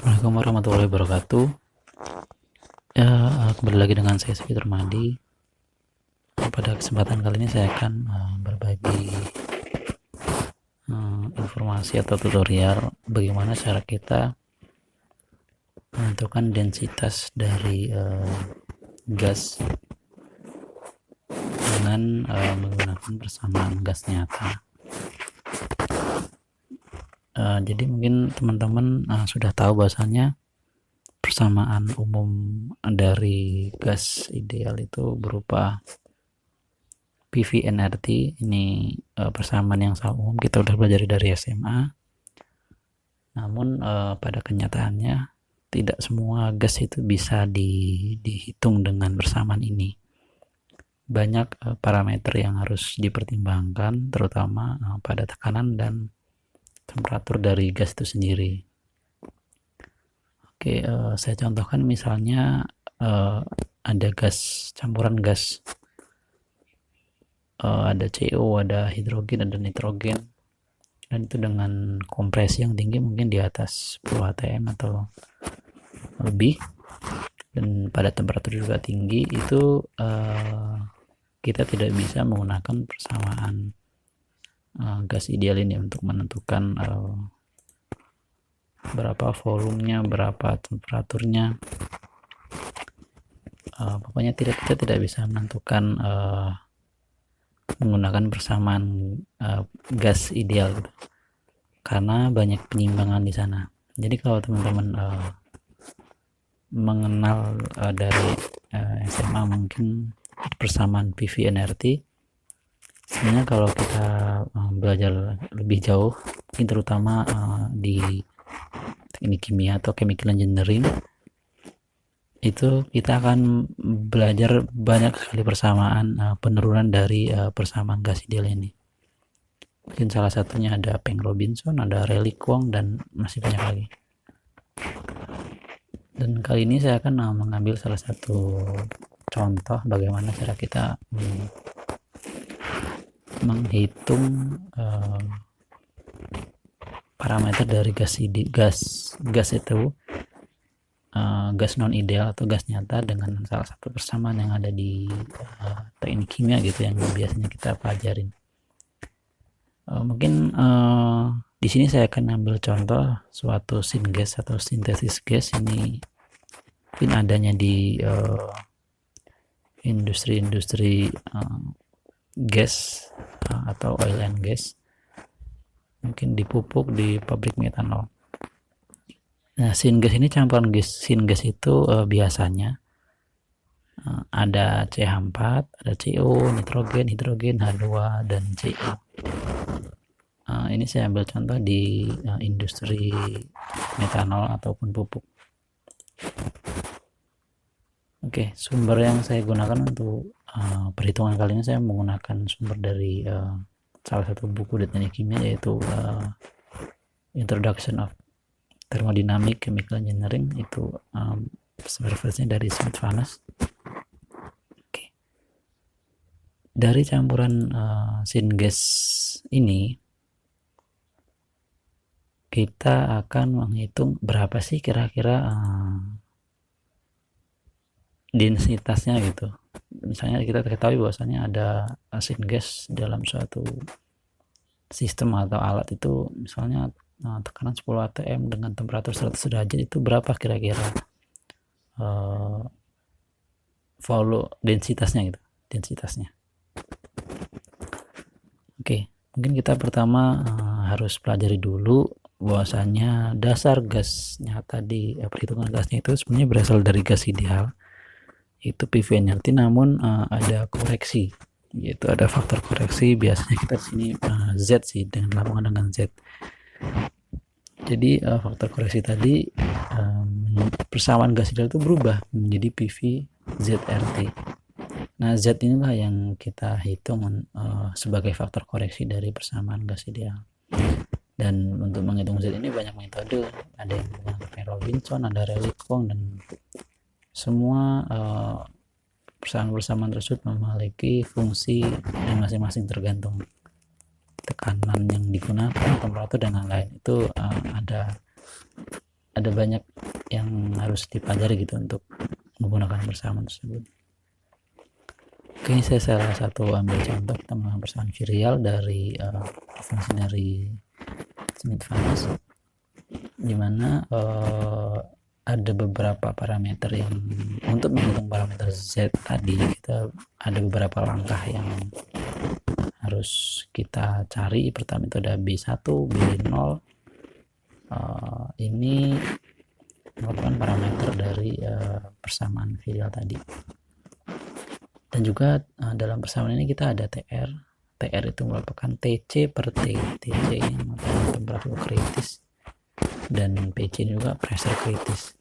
Assalamualaikum warahmatullahi wabarakatuh. Ya, kembali lagi dengan saya Siti Turmadi. Pada kesempatan kali ini saya akan berbagi informasi atau tutorial bagaimana cara kita menentukan densitas dari gas dengan menggunakan persamaan gas nyata. Jadi mungkin teman-teman sudah tahu bahasanya persamaan umum dari gas ideal itu berupa PV-nRT. Ini persamaan yang sangat umum, kita udah belajar dari SMA. Namun pada kenyataannya tidak semua gas itu bisa dihitung dengan persamaan ini. Banyak parameter yang harus dipertimbangkan, terutama pada tekanan dan temperatur dari gas itu sendiri. Oke, saya contohkan misalnya ada gas, campuran gas, ada CO, ada hidrogen, ada nitrogen, dan itu dengan kompresi yang tinggi, mungkin di atas 10 atm atau lebih, dan pada temperatur juga tinggi. Itu kita tidak bisa menggunakan persamaan gas ideal ini untuk menentukan berapa volumenya, berapa temperaturnya. Pokoknya kita tidak bisa menentukan menggunakan persamaan gas ideal gitu, karena banyak penyimpangan di sana. Jadi kalau teman-teman mengenal dari SMA mungkin persamaan PV-nRT, sebenarnya kalau kita belajar lebih jauh, mungkin terutama di teknik kimia atau chemical engineering, itu kita akan belajar banyak sekali persamaan penurunan dari persamaan gas ideal ini. Mungkin salah satunya ada Peng Robinson, ada Rayleigh Kwong, dan masih banyak lagi. Dan kali ini saya akan mengambil salah satu contoh bagaimana cara kita menghitung parameter dari gas itu, gas non ideal atau gas nyata, dengan salah satu persamaan yang ada di teknik kimia gitu yang biasanya kita pelajarin. Mungkin di sini saya akan ambil contoh suatu syngas atau sintesis gas. Ini mungkin adanya di industri gas atau oil and gas, mungkin di pupuk, di pabrik metanol. Nah, syngas ini campuran gas. Syngas itu biasanya ada CH4, ada CO, nitrogen, hidrogen, H2, dan CO. Ini saya ambil contoh di industri metanol ataupun pupuk. Oke, sumber yang saya gunakan untuk perhitungan kali ini, saya menggunakan sumber dari salah satu buku di teknik kimia, yaitu Introduction of Thermodynamic Chemical Engineering. Itu referensinya dari Smith-Vannes. Oke. Dari campuran syngas ini, kita akan menghitung berapa sih kira-kira densitasnya gitu. Misalnya kita ketahui bahwasanya ada syngas dalam suatu sistem atau alat itu, misalnya tekanan 10 atm dengan temperatur 100 derajat, itu berapa kira-kira volume densitasnya gitu, densitasnya. Oke, mungkin kita pertama harus pelajari dulu bahwasanya dasar gas nyata di perhitungan gasnya itu sebenarnya berasal dari gas ideal, itu PV-nRT, namun ada koreksi, yaitu ada faktor koreksi. Biasanya kita di sini Z sih, dengan lambungan dengan Z. Jadi faktor koreksi tadi, persamaan gas ideal itu berubah menjadi PV-ZRT. Nah, Z inilah yang kita hitung sebagai faktor koreksi dari persamaan gas ideal. Dan untuk menghitung Z ini banyak metode, ada yang menggunakan Peng Robinson, ada Rayleigh Kwong, dan semua persamaan tersebut memiliki fungsi yang masing-masing tergantung tekanan yang digunakan, temperatur, dan lain-lain. Itu ada ada banyak yang harus dipelajari gitu untuk menggunakan persamaan tersebut. Oke, ini saya salah satu ambil contoh kita menggunakan persamaan virial dari fungsi dari Smith-Vannes, dimana ada beberapa parameter yang untuk menghitung parameter Z tadi kita ada beberapa langkah yang harus kita cari. Pertama itu ada B1, B0, ini merupakan parameter dari persamaan virial tadi. Dan juga dalam persamaan ini kita ada TR. TR itu merupakan TC per T. TC ini merupakan temperatur kritis dan PC ini juga pressure kritis.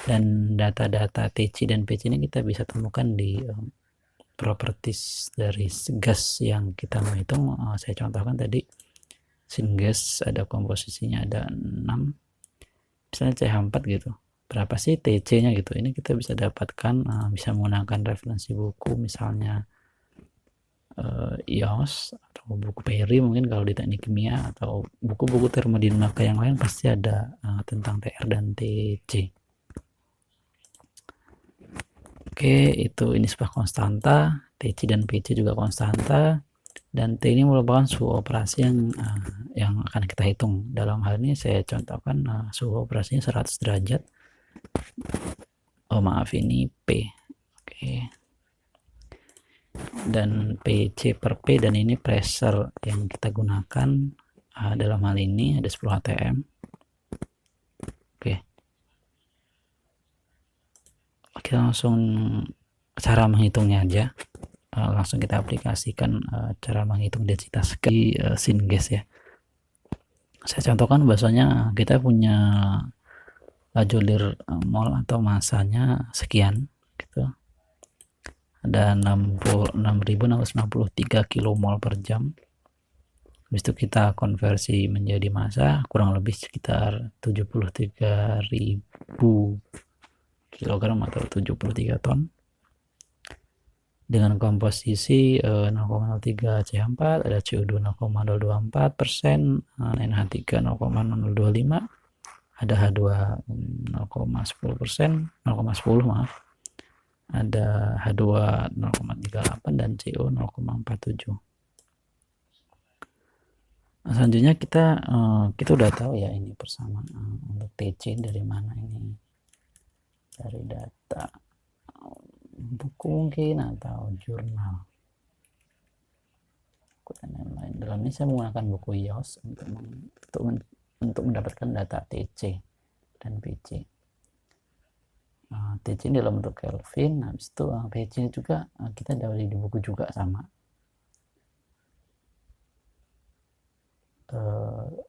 Dan data-data TC dan PC ini kita bisa temukan di properties dari gas yang kita mau hitung. Saya contohkan tadi syngas ada komposisinya ada 6, misalnya CH4 gitu, berapa sih TC nya gitu. Ini kita bisa dapatkan bisa menggunakan referensi buku, misalnya IOS atau buku Perry mungkin kalau di teknik kimia, atau buku-buku termodinamika yang lain pasti ada tentang TR dan TC. Oke, itu ini sebuah konstanta, TC dan PC juga konstanta, dan T ini merupakan suhu operasi yang akan kita hitung. Dalam hal ini saya contohkan suhu operasinya 100 derajat. Oh maaf, ini P. Oke. Dan PC per P, dan ini pressure yang kita gunakan dalam hal ini ada 10 atm. Oke. Kita langsung cara menghitungnya aja, langsung kita aplikasikan cara menghitung densitas di syngas ya. Saya contohkan bahwasanya kita punya joule mol atau masanya sekian gitu, ada 66.693 kilomol per jam. Habis itu kita konversi menjadi massa, kurang lebih sekitar 73.000 kilogram atau 73 ton, dengan komposisi 0,03 CH4, ada CO2 0,024%, NH3 0,025, ada H2 0,10%, 0,10 maaf, ada H2 0,38 dan CO 0,47. Selanjutnya kita udah tahu ya ini persamaan untuk TC dari mana ini, dari data buku mungkin atau jurnal dan lain-lain. Dalam ini saya menggunakan buku IOS untuk mendapatkan data TC dan PC. TC ini dalam bentuk Kelvin, habis itu PC juga kita dapat di buku juga sama.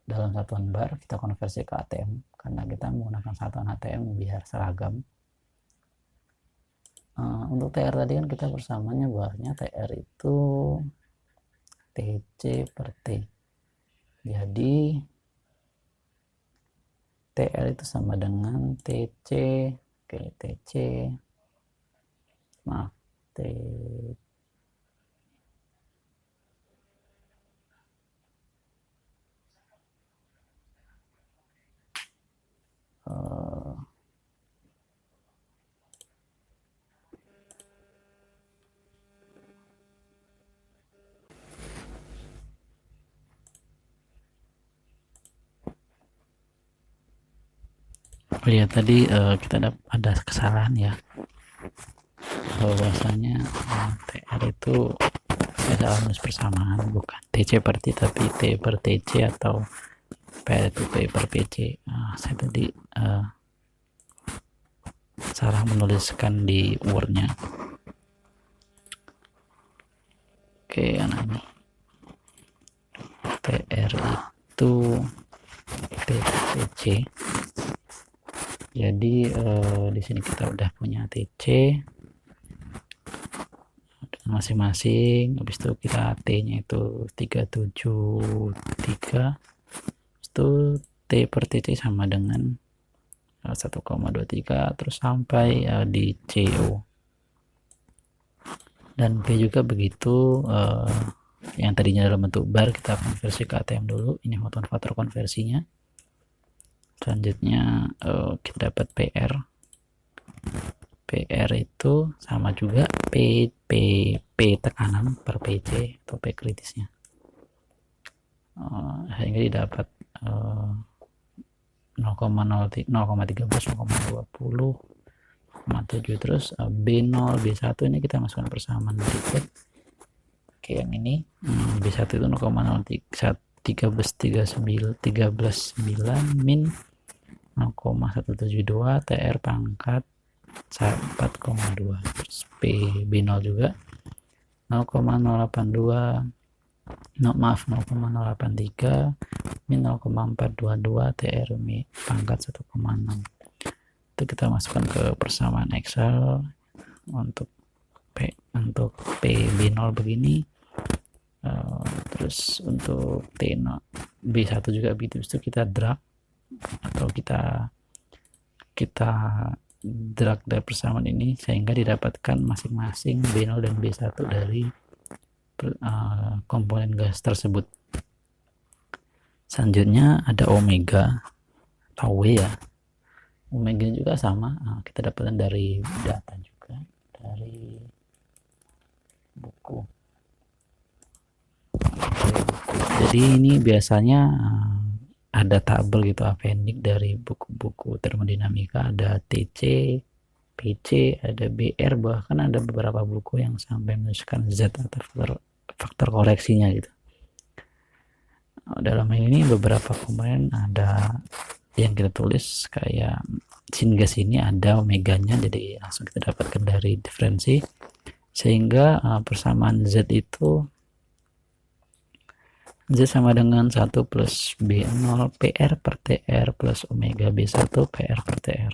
Dalam satuan bar kita konversi ke ATM karena kita menggunakan satuan ATM biar seragam. Untuk TR tadi kan kita persamaannya bahasanya TR itu TC per T, jadi TR itu sama dengan TC, oke, TC maaf T lihat tadi kita ada kesalahan ya, bahwasanya TR itu salah nulis persamaan, bukan TC per T tapi T per TC atau P itu P per PC. Saya tadi salah menuliskan di Word-nya. Oke, ini TR itu TC. Jadi di sini kita udah punya TC masing-masing. Habis itu kita T-nya itu 373. Itu T per TC sama dengan 1,23 terus sampai di CO. Dan P juga begitu, yang tadinya dalam bentuk bar kita konversi ke ATM dulu. Ini faktor konversinya. Selanjutnya kita dapat PR itu sama juga P tekanan per PC atau P kritisnya, sehingga didapat 0,13, 0,20, 0,7. Terus B0, B1 ini kita masukkan persamaan berikut. Oke, yang ini B1 itu 0,1339 min 0,172 TR pangkat 4,2. Terus B0 juga 0,082 0,083 min 0,422 TR pangkat 1,6. Itu kita masukkan ke persamaan Excel untuk B0 begini. Terus untuk T0 B1 juga begitu. Itu kita drag atau kita drag dari persamaan ini sehingga didapatkan masing-masing B0 dan B1 dari komponen gas tersebut. Selanjutnya ada omega atau W ya. Omega juga sama, kita dapatkan dari data juga, dari buku. Jadi ini biasanya ada tabel gitu, appendix dari buku-buku termodinamika, ada TC, PC, ada BR, bahkan ada beberapa buku yang sampai menuliskan Z atau faktor koreksinya gitu. Dalam ini beberapa komponen ada yang kita tulis kayak singas ini ada omeganya, jadi langsung kita dapatkan dari diferensi, sehingga persamaan Z itu Z sama dengan 1 plus B0 PR per TR plus omega B1 PR per TR.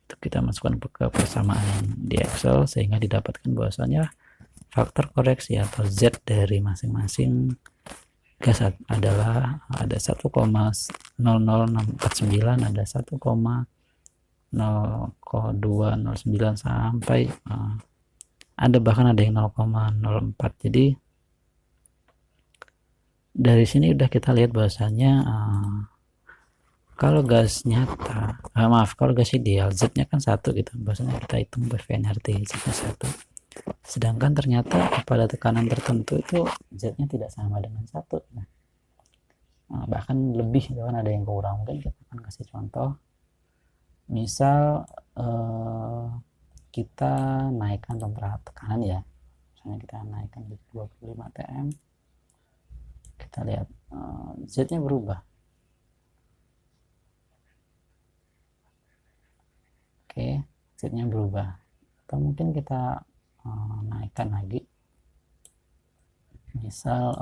Itu kita masukkan ke persamaan di Excel sehingga didapatkan bahwasanya faktor koreksi atau Z dari masing-masing gas adalah ada 1,00649, ada 1,0209 sampai ada bahkan ada yang 0,04. Jadi dari sini udah kita lihat bahwasanya kalau gas nyata, kalau gas ideal Z-nya kan 1 gitu, bahwasanya kita hitung PV-NRT Z-nya 1. Sedangkan ternyata pada tekanan tertentu itu Z-nya tidak sama dengan 1. Bahkan lebih, bahkan ada yang kurang. Mungkin kita akan kasih contoh. Misal kita naikkan temperatur tekanan ya, misalnya kita naikkan di 25 atm, kita lihat Z-nya berubah. Oke, Z-nya berubah. Atau mungkin kita naikkan lagi, misal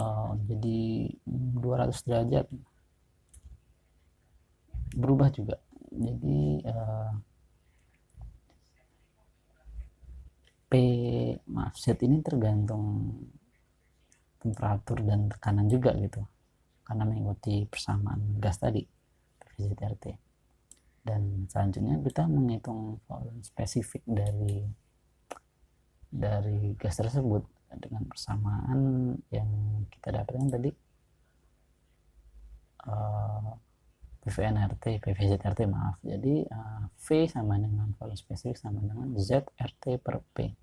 jadi 200 derajat, berubah juga. Jadi Z ini tergantung temperatur dan tekanan juga gitu, karena mengikuti persamaan gas tadi, PV/RT. Dan selanjutnya kita menghitung volume spesifik dari gas tersebut dengan persamaan yang kita dapatkan tadi, PV/RT maaf. Jadi V sama dengan volume spesifik sama dengan ZRT per P,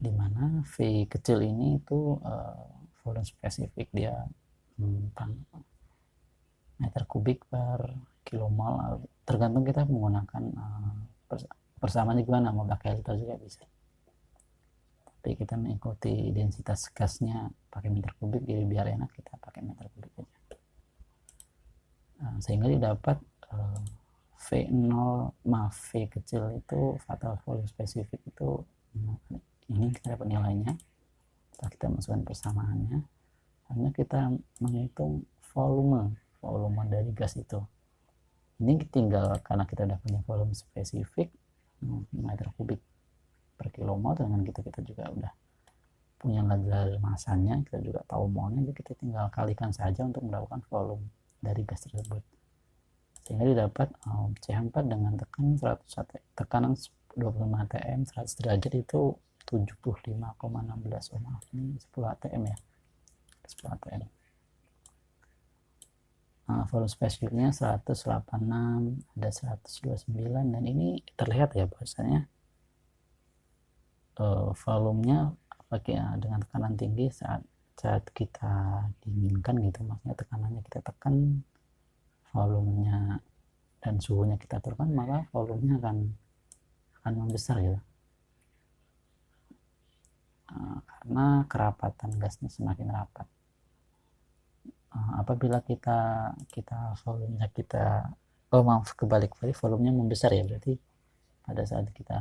dimana V kecil ini itu volume spesifik dia meter kubik per kilomol, tergantung kita menggunakan persamaannya gimana, mau pakai liter juga bisa, tapi kita mengikuti densitas gasnya pakai meter kubik, jadi biar enak kita pakai meter kubik aja. Sehingga didapat V kecil itu atau volume spesifik itu, ini kita dapat nilainya setelah kita masukkan persamaannya. Hanya kita menghitung volume dari gas itu. Ini tinggal karena kita udah punya volume spesifik meter kubik per kilomol, dengan kita juga udah punya kadar masanya, kita juga tahu molnya, jadi kita tinggal kalikan saja untuk mendapatkan volume dari gas tersebut, sehingga didapat CH4 dengan tekanan 25 atm 100 derajat itu 75,16 maaf ini 10 atm ya, 10 atm. volume spesifiknya 186, ada 129, dan ini terlihat ya bahwasanya volumenya dengan tekanan tinggi saat kita dinginkan gitu, maksudnya tekanannya kita tekan, volumenya dan suhunya kita turunkan, maka volumenya akan membesar gitu. Karena kerapatan gasnya semakin rapat. Apabila kita volumenya kebalik, volumenya membesar ya, berarti pada saat kita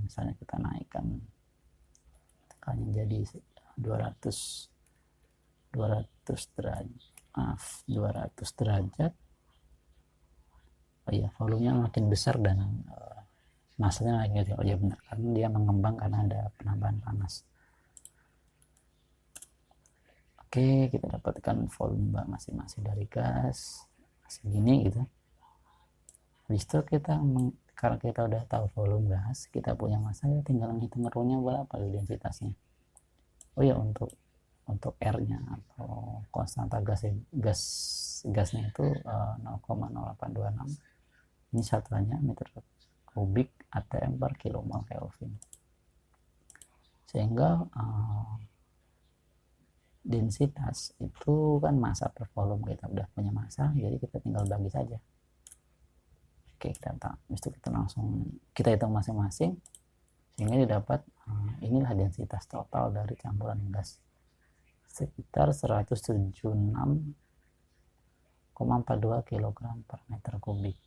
misalnya kita naikkan tekanannya jadi 200 derajat, volumenya makin besar dan masanya naik gitu. Ya benar, karena dia mengembang karena ada penambahan panas. Oke, kita dapatkan volume masing-masing dari gas segini gitu. Habis itu karena kita udah tahu volume gas, kita punya massa, ya tinggal menghitung rho-nya berapa densitasnya. Oh ya, untuk R-nya atau konstanta gasnya itu 0,0826. Ini satuannya meter kubik atm per kilomol Kelvin. Sehingga densitas itu kan massa per volume, kita udah punya massa, jadi kita tinggal bagi saja. Oke, kita langsung hitung masing-masing, sehingga didapat inilah densitas total dari campuran gas, sekitar 176,42 kg per meter kubik.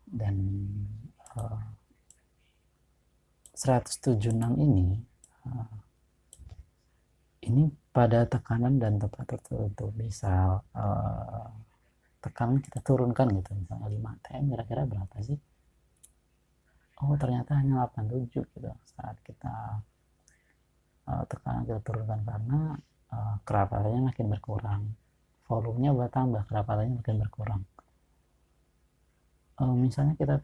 Dan 176 ini pada tekanan dan tempat tertentu. Misal tekanan kita turunkan gitu, misalnya 5 atm, kira-kira berapa sih? Oh, ternyata hanya 87 gitu saat kita tekanan kita turunkan, karena kerapatannya makin berkurang, volumenya bertambah, kerapatannya makin berkurang. Misalnya kita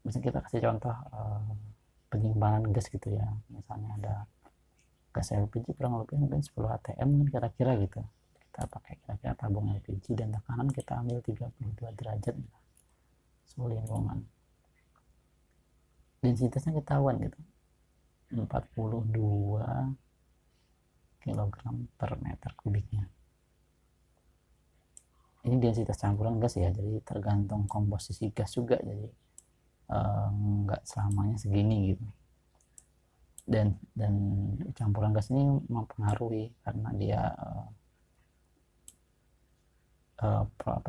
misalnya kita kasih contoh penyimpangan gas gitu ya, misalnya ada gas LPG kurang lebih mungkin 10 atm kan kira-kira gitu, kita pakai kira-kira tabung LPG dan tekanan kita ambil 32 derajat suhu lingkungan, densitasnya ketahuan gitu, 42 kg per meter kubiknya. Ini densitas campuran gas ya, jadi tergantung komposisi gas juga, jadi nggak selamanya segini gitu. Dan campuran gas ini mempengaruhi karena dia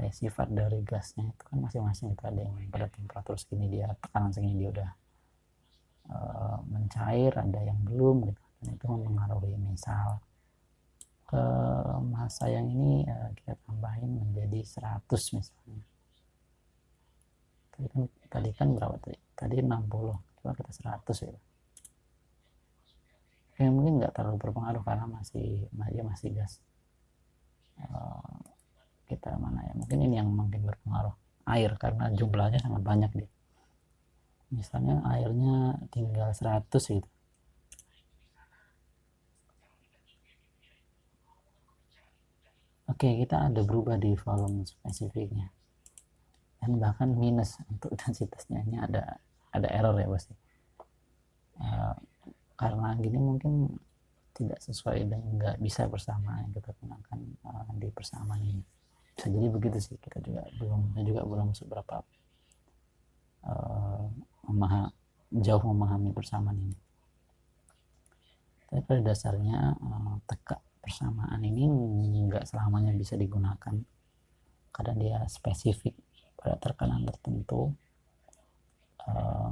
sifat dari gasnya itu kan masing-masing, itu ada yang pada temperatur segini dia tekanan segini dia udah mencair, ada yang belum gitu, dan itu mempengaruhi. Misal ke massa yang ini kita tambahin menjadi 100 misalnya, tadi kan berapa tadi 60, coba kita 100 ya. Mungkin nggak terlalu berpengaruh karena masih gas. Kita mana ya, mungkin ini yang mungkin berpengaruh, air, karena jumlahnya sangat banyak dia. Misalnya airnya tinggal 100 gitu. Oke, kita ada berubah di volume spesifiknya, dan bahkan minus untuk densitasnya. Ini ada error ya pasti, karena gini mungkin tidak sesuai dan nggak bisa bersamaan yang kita gunakan di persamaan ini. Bisa jadi begitu sih, kita juga belum seberapa jauh memahami persamaan ini. Tapi pada dasarnya persamaan ini nggak selamanya bisa digunakan, karena dia spesifik pada tekanan tertentu.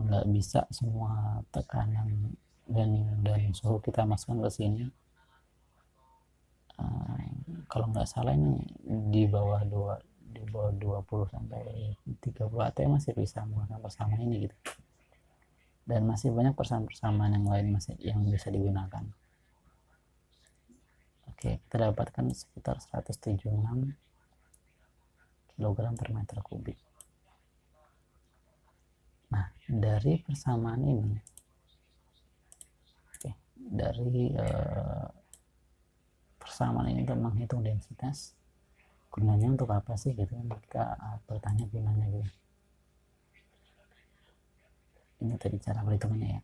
Nggak bisa semua tekanan dan suhu kita masukkan ke sini. Kalau nggak salah ini di bawah 20 sampai 30 atm masih bisa menggunakan persamaan ini gitu. Dan masih banyak persamaan yang lain yang bisa digunakan. Oke, kita dapatkan sekitar 176 kg per meter kubik. Nah, dari persamaan ini, persamaan ini untuk menghitung densitas, gunanya untuk apa sih gitu kan, kita bertanya gunanya gitu. Ini tadi cara perhitungannya ya.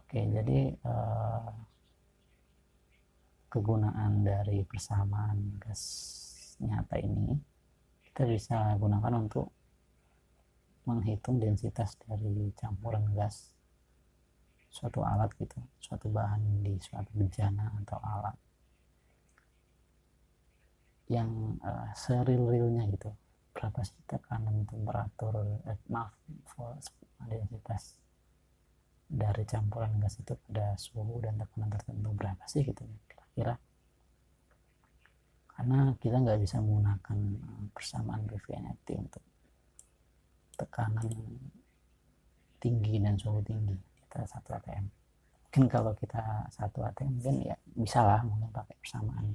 Oke, jadi kegunaan dari persamaan gas nyata ini kita bisa gunakan untuk menghitung densitas dari campuran gas suatu alat gitu, suatu bahan di suatu bejana atau alat yang seril-rilnya gitu, berapa sih tekanan, temperatur, densitas dari campuran gas itu pada suhu dan tekanan tertentu berapa sih gitu kira-kira. Karena kita nggak bisa menggunakan persamaan PV-NFT untuk tekanan tinggi dan suhu tinggi, kita satu ATM. Mungkin kalau kita satu ATM mungkin ya bisa lah mungkin pakai persamaan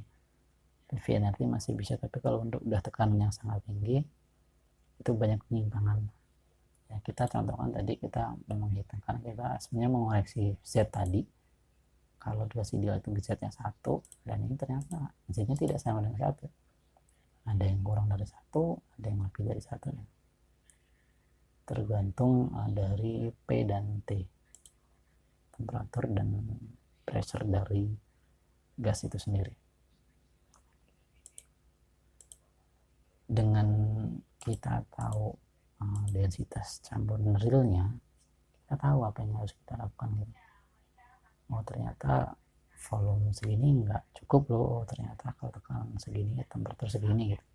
PV-NFT masih bisa, tapi kalau untuk udah tekanan yang sangat tinggi itu banyak penyimpangan ya. Kita contohkan tadi kita menghitung, karena kita sebenarnya mengoreksi Z tadi, kalau durasi ideal itu Z nya 1 dan ini ternyata Z nya tidak sama dengan 1, ada yang kurang dari 1, ada yang lebih dari 1 ya. Tergantung dari P dan T, temperatur dan pressure dari gas itu sendiri. Dengan kita tahu densitas campuran realnya, kita tahu apa yang harus kita lakukan gitu. Oh ternyata volume segini nggak cukup loh, oh ternyata kalau tekanan segini, temperatur segini gitu.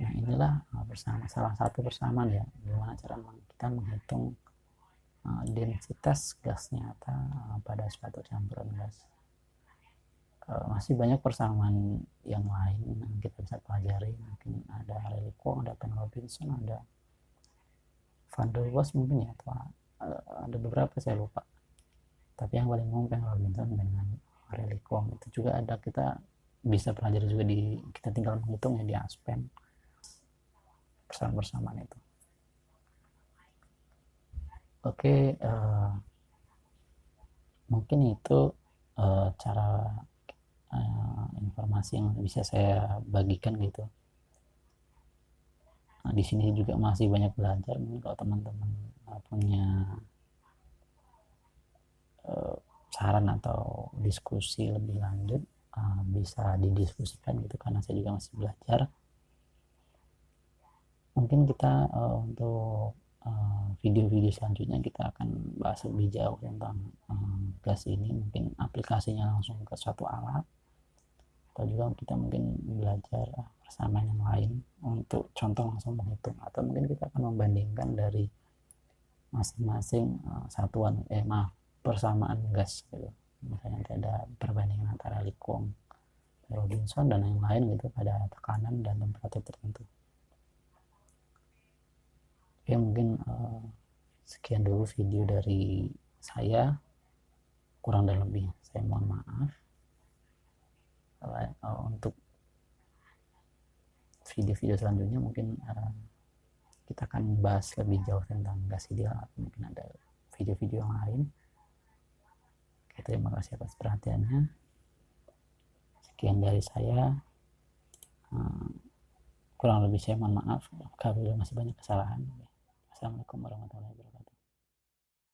Nah inilah bersama salah satu persamaan ya, gimana cara kita menghitung densitas gas nyata pada suatu campuran gas. Masih banyak persamaan yang lain yang kita bisa pelajari, mungkin ada Rayleigh-Kwong, ada Penrose-Robinson, ada Van der Waals mungkin ya, atau ada beberapa saya lupa, tapi yang paling umum Penrose-Robinson dengan Rayleigh-Kwong itu juga ada, kita bisa pelajari juga di, kita tinggal menghitung ya di Aspen persamaan itu. Oke, mungkin itu cara informasi yang bisa saya bagikan gitu. Nah, di sini juga masih banyak belajar. Mungkin kalau teman-teman punya saran atau diskusi lebih lanjut, bisa didiskusikan gitu, karena saya juga masih belajar. Mungkin kita untuk video-video selanjutnya kita akan bahas lebih jauh tentang gas ini, mungkin aplikasinya langsung ke suatu alat, atau juga kita mungkin belajar persamaan yang lain untuk contoh langsung menghitung, atau mungkin kita akan membandingkan dari masing-masing satuan persamaan gas gitu. Misalnya ada perbandingan antara Rayleigh-Kwong, Robinson dan yang lain gitu pada tekanan dan temperatur tertentu. Oke, mungkin sekian dulu video dari saya, kurang dan lebih saya mohon maaf. Untuk video-video selanjutnya mungkin kita akan bahas lebih jauh tentang gas ideal, atau mungkin ada video-video yang lain. Oke, terima kasih atas perhatiannya. Sekian dari saya, kurang lebih saya mohon maaf kalau masih banyak kesalahan. Assalamualaikum warahmatullahi wabarakatuh.